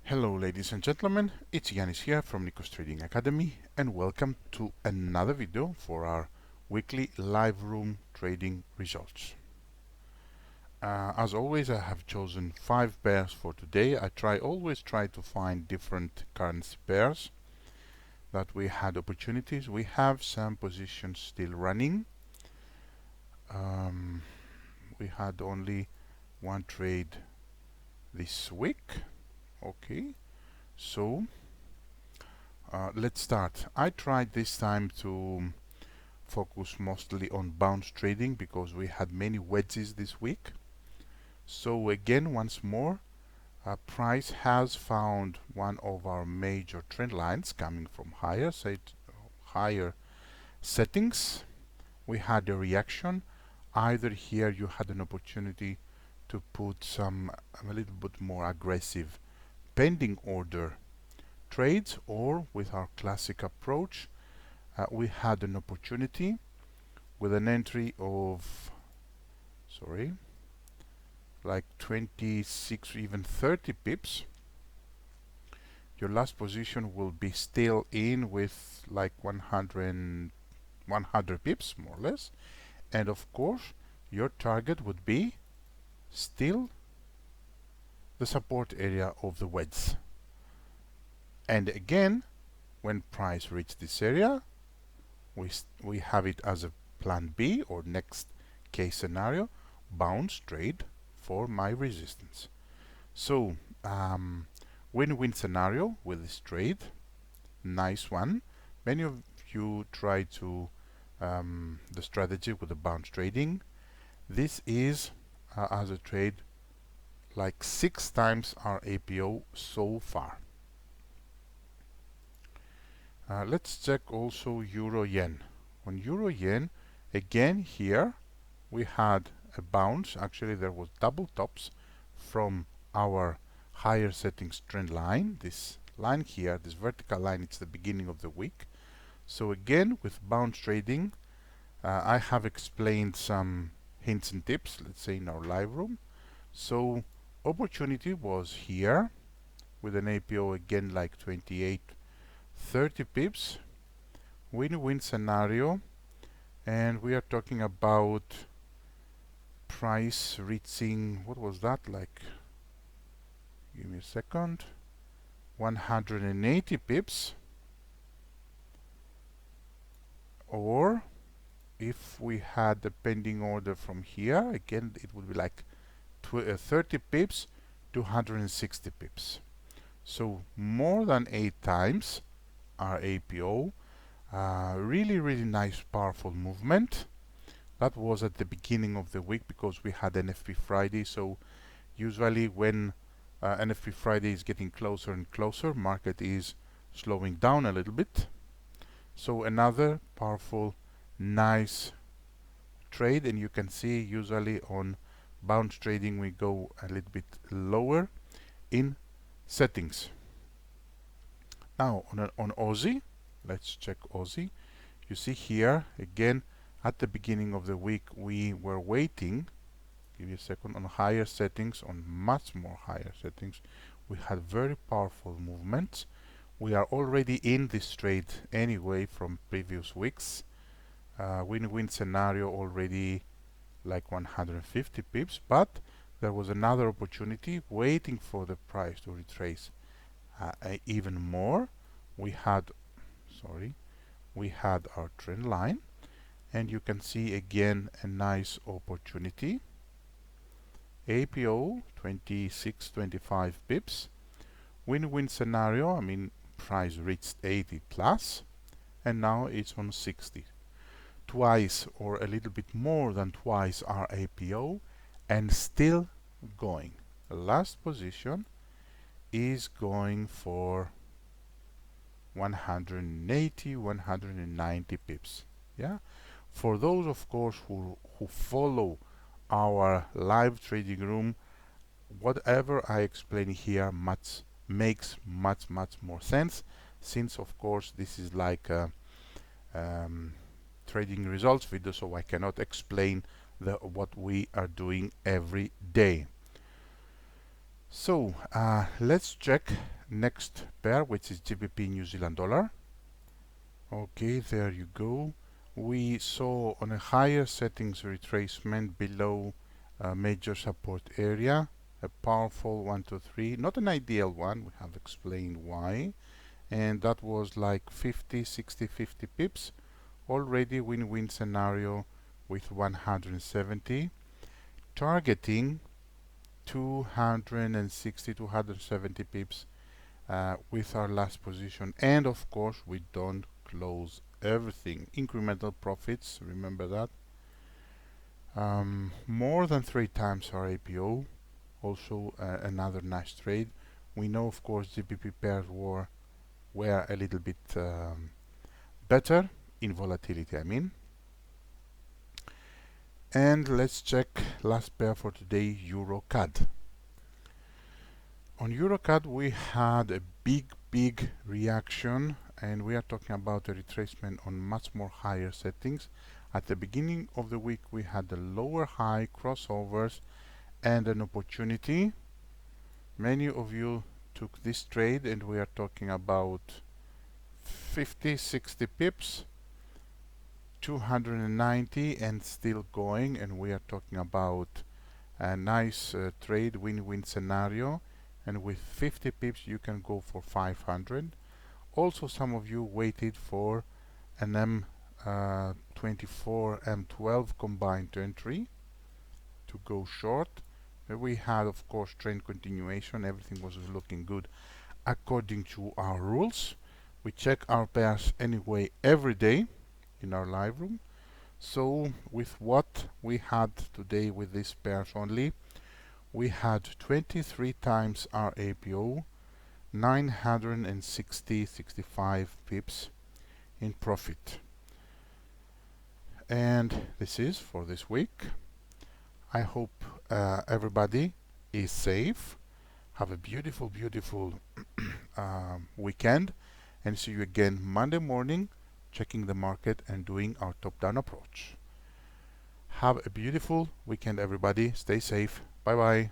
Hello ladies and gentlemen, it's Yanis here from Nikos Trading Academy and welcome to another video for our weekly live room trading results. As always, I have chosen 5 pairs for today. always try to find different currency pairs that we had opportunities. We have some positions still running. We had only one trade this week. Okay, so let's start. I tried this time to focus mostly on bounce trading because we had many wedges this week. So again, once more, price has found one of our major trend lines coming from higher settings. We had a reaction. Either here you had an opportunity to put a little bit more aggressive pending order trades, or with our classic approach, we had an opportunity with an entry of like 26 or even 30 pips. Your last position will be still in with like 100 pips more or less, and of course your target would be still the support area of the wedge. And again, when price reaches this area, we have it as a plan B or next case scenario, bounce trade for my resistance. So win-win scenario with this trade, nice one. Many of you try to the strategy with the bounce trading. This is as a trade like 6 times our APO so far. Let's check also Euro Yen. On Euro Yen, again here we had a bounce. Actually, there was double tops from our higher settings trend line. This line here, this vertical line, it's the beginning of the week. So again, with bounce trading, I have explained some hints and tips, let's say in our live room. So opportunity was here with an APO again like 28, 30 pips, win-win scenario, and we are talking about price reaching, what was that, like, give me a second, 180 pips, or if we had the pending order from here, again it would be like 30 pips to 160 pips. So more than 8 times our APO. Really nice, powerful movement. That was at the beginning of the week because we had NFP Friday. So usually when NFP Friday is getting closer and closer, market is slowing down a little bit. So another powerful, nice trade, and you can see usually on bounce trading we go a little bit lower in settings. Now on Aussie, let's check Aussie. You see here again at the beginning of the week we were waiting, give you a second, on higher settings, on much more higher settings. We had very powerful movements. We are already in this trade anyway from previous weeks. Win-win scenario already like 150 pips, but there was another opportunity waiting for the price to retrace even more. We had our trend line, and you can see again a nice opportunity. APO 26, 25 pips. Win-win scenario, I mean price reached 80 plus, and now it's on 60. Twice or a little bit more than twice our APO, and still going. The last position is going for 180, 190 pips. Yeah, for those of course who follow our live trading room, whatever I explain here makes much more sense, since of course this is like a trading results video, so I cannot explain what we are doing every day. So let's check next pair, which is GBP New Zealand dollar. Okay, there you go. We saw on a higher settings retracement below major support area, a powerful 1 2 3, not an ideal one, we have explained why, and that was like 50 60 50 pips, already win-win scenario with 170, targeting 260 270 pips with our last position, and of course we don't close everything. Incremental profits, remember that. More than 3 times our APO, also another nice trade. We know of course GBP pairs were a little bit better in volatility, I mean. And let's check last pair for today, Euro CAD. On Euro CAD we had a big reaction, and we are talking about a retracement on much more higher settings. At the beginning of the week we had the lower high crossovers and an opportunity. Many of you took this trade, and we are talking about 50 60 pips, 290 and still going, and we are talking about a nice trade win-win scenario, and with 50 pips you can go for 500. Also some of you waited for an M24 M12 combined entry to go short. We had of course trend continuation, everything was looking good according to our rules. We check our pairs anyway every day in our live room. So with what we had today with these pairs only, we had 23 times our APO, 965 pips in profit. And this is for this week. I hope everybody is safe. Have a beautiful weekend, and see you again Monday morning, checking the market and doing our top-down approach. Have a beautiful weekend, everybody. Stay safe. Bye bye.